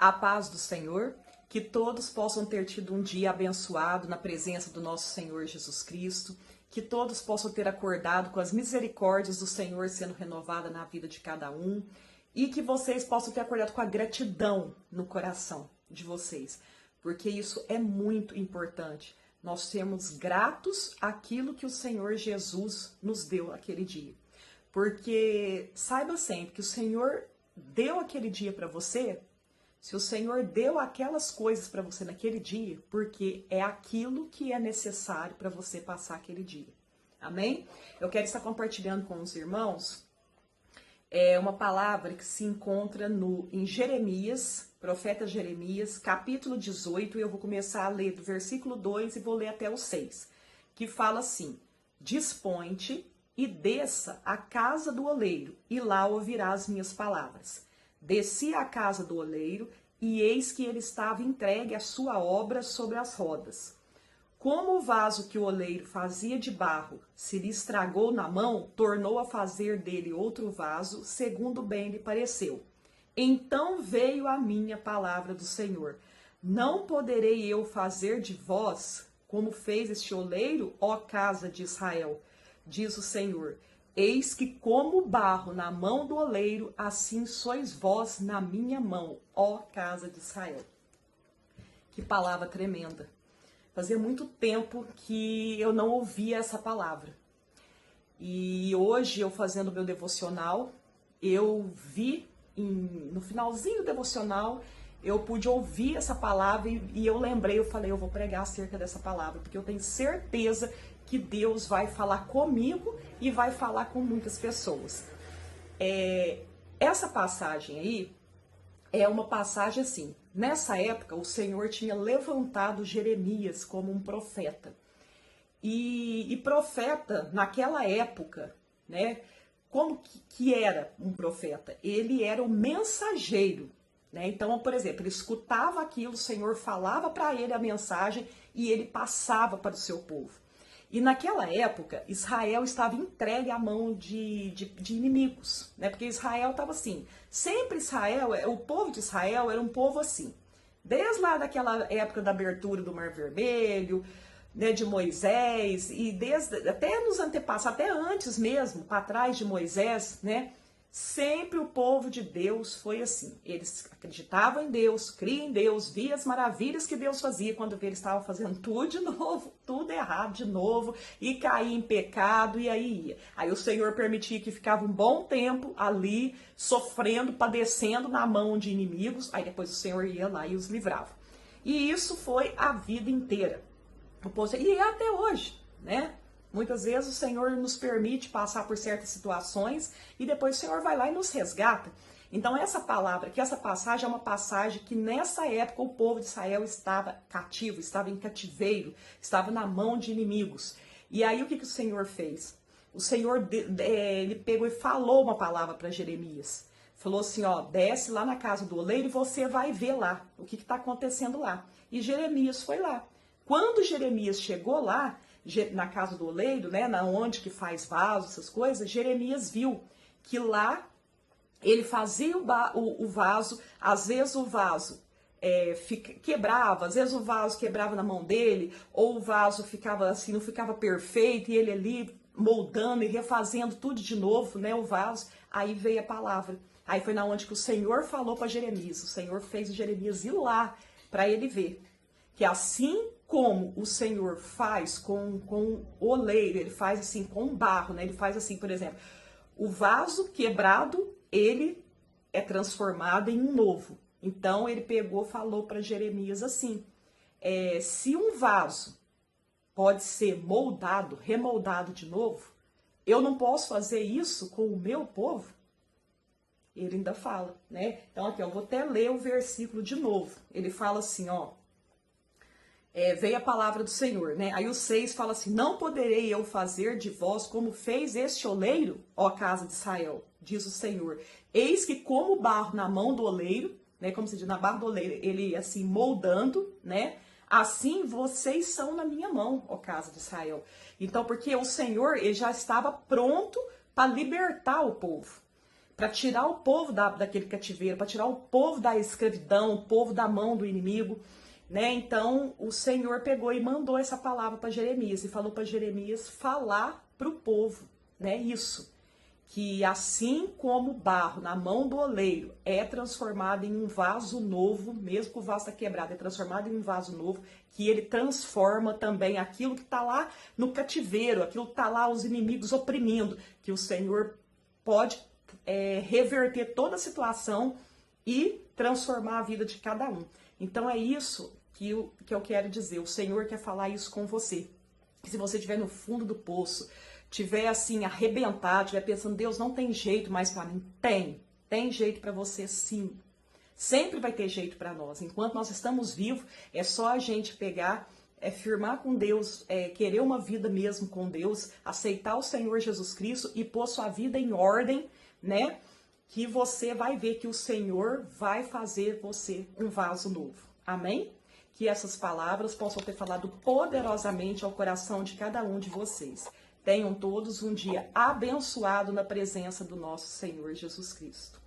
A paz do Senhor, que todos possam ter tido um dia abençoado na presença do nosso Senhor Jesus Cristo, que todos possam ter acordado com as misericórdias do Senhor sendo renovada na vida de cada um, e que vocês possam ter acordado com a gratidão no coração de vocês, porque isso é muito importante. Nós sermos gratos àquilo que o Senhor Jesus nos deu aquele dia. Porque saiba sempre que o Senhor deu aquele dia para você, se o Senhor deu aquelas coisas para você naquele dia, porque é aquilo que é necessário para você passar aquele dia. Amém? Eu quero estar compartilhando com os irmãos uma palavra que se encontra em Jeremias, profeta Jeremias, capítulo 18, e eu vou começar a ler do versículo 2 e vou ler até o 6, que fala assim: Dispõe-te e desça à casa do oleiro, e lá ouvirá as minhas palavras. Desci à casa do oleiro, e eis que ele estava entregue à sua obra sobre as rodas. Como o vaso que o oleiro fazia de barro se lhe estragou na mão, tornou a fazer dele outro vaso, segundo bem lhe pareceu. Então veio a minha palavra do Senhor: Não poderei eu fazer de vós como fez este oleiro, ó casa de Israel? Diz o Senhor: Eis que como barro na mão do oleiro, assim sois vós na minha mão, ó casa de Israel. Que palavra tremenda. Fazia muito tempo que eu não ouvia essa palavra. E hoje, eu fazendo meu devocional, eu vi, no finalzinho do devocional, eu pude ouvir essa palavra e eu lembrei, eu falei, eu vou pregar acerca dessa palavra, porque eu tenho certeza que Deus vai falar comigo e vai falar com muitas pessoas. Essa passagem aí é uma passagem assim. Nessa época, o Senhor tinha levantado Jeremias como um profeta. E profeta, naquela época, né? Como que era um profeta? Ele era o mensageiro, né? Então, por exemplo, ele escutava aquilo, o Senhor falava para ele a mensagem e ele passava para o seu povo. E naquela época, Israel estava entregue à mão de inimigos, né? Porque Israel estava assim, sempre Israel, o povo de Israel era um povo assim. Desde lá daquela época da abertura do Mar Vermelho, né, de Moisés, e até nos antepassados, até antes mesmo, para trás de Moisés, né? Sempre o povo de Deus foi assim. Eles acreditavam em Deus, criam em Deus, via as maravilhas que Deus fazia quando eles estavam fazendo tudo de novo, tudo errado de novo, e caía em pecado, e aí ia. Aí o Senhor permitia que ficava um bom tempo ali, sofrendo, padecendo na mão de inimigos, aí depois o Senhor ia lá e os livrava. E isso foi a vida inteira. E é até hoje, né? Muitas vezes o Senhor nos permite passar por certas situações e depois o Senhor vai lá e nos resgata. Então essa palavra aqui, essa passagem é uma passagem que nessa época o povo de Israel estava cativo, estava em cativeiro, estava na mão de inimigos. E aí o que o Senhor fez? O Senhor ele pegou e falou uma palavra para Jeremias. Falou assim, ó, desce lá na casa do oleiro e você vai ver lá o que está acontecendo lá. E Jeremias foi lá. Quando Jeremias chegou lá, na casa do oleiro, né, na onde que faz vaso, essas coisas, Jeremias viu que lá ele fazia o vaso, às vezes o vaso quebrava, às vezes o vaso quebrava na mão dele, ou o vaso ficava assim, não ficava perfeito, e ele ali moldando e refazendo tudo de novo, né, o vaso. Aí veio a palavra. Aí foi na onde que o Senhor falou para Jeremias, o Senhor fez o Jeremias ir lá para ele ver que assim como o Senhor faz com o oleiro, ele faz assim com barro, né? Ele faz assim, por exemplo, o vaso quebrado, ele é transformado em um novo. Então ele pegou, falou para Jeremias assim, se um vaso pode ser moldado, remoldado de novo, eu não posso fazer isso com o meu povo? Ele ainda fala, né? Então aqui, eu vou até ler o versículo de novo. Ele fala assim, ó, veio a palavra do Senhor, né? Aí o 6 fala assim, não poderei eu fazer de vós como fez este oleiro, ó casa de Israel, diz o Senhor. Eis que como barro na mão do oleiro, né? Como se diz, na barra do oleiro, ele assim moldando, né? Assim vocês são na minha mão, ó casa de Israel. Então, porque o Senhor, ele já estava pronto para libertar o povo. para tirar o povo daquele cativeiro, para tirar o povo da escravidão, o povo da mão do inimigo, né? Então o Senhor pegou e mandou essa palavra para Jeremias e falou para Jeremias falar para o povo, né? Isso, que assim como o barro na mão do oleiro é transformado em um vaso novo, mesmo que o vaso está quebrado, é transformado em um vaso novo, que ele transforma também aquilo que está lá no cativeiro, aquilo que está lá os inimigos oprimindo, que o Senhor pode reverter toda a situação e transformar a vida de cada um. Então é isso que eu quero dizer, o Senhor quer falar isso com você. Se você estiver no fundo do poço, tiver assim arrebentado, tiver pensando, Deus, não tem jeito mais para mim. Tem jeito para você sim. Sempre vai ter jeito para nós. Enquanto nós estamos vivos, é só a gente pegar, firmar com Deus, querer uma vida mesmo com Deus, aceitar o Senhor Jesus Cristo e pôr sua vida em ordem, né? Que você vai ver que o Senhor vai fazer você um vaso novo. Amém? Que essas palavras possam ter falado poderosamente ao coração de cada um de vocês. Tenham todos um dia abençoado na presença do nosso Senhor Jesus Cristo.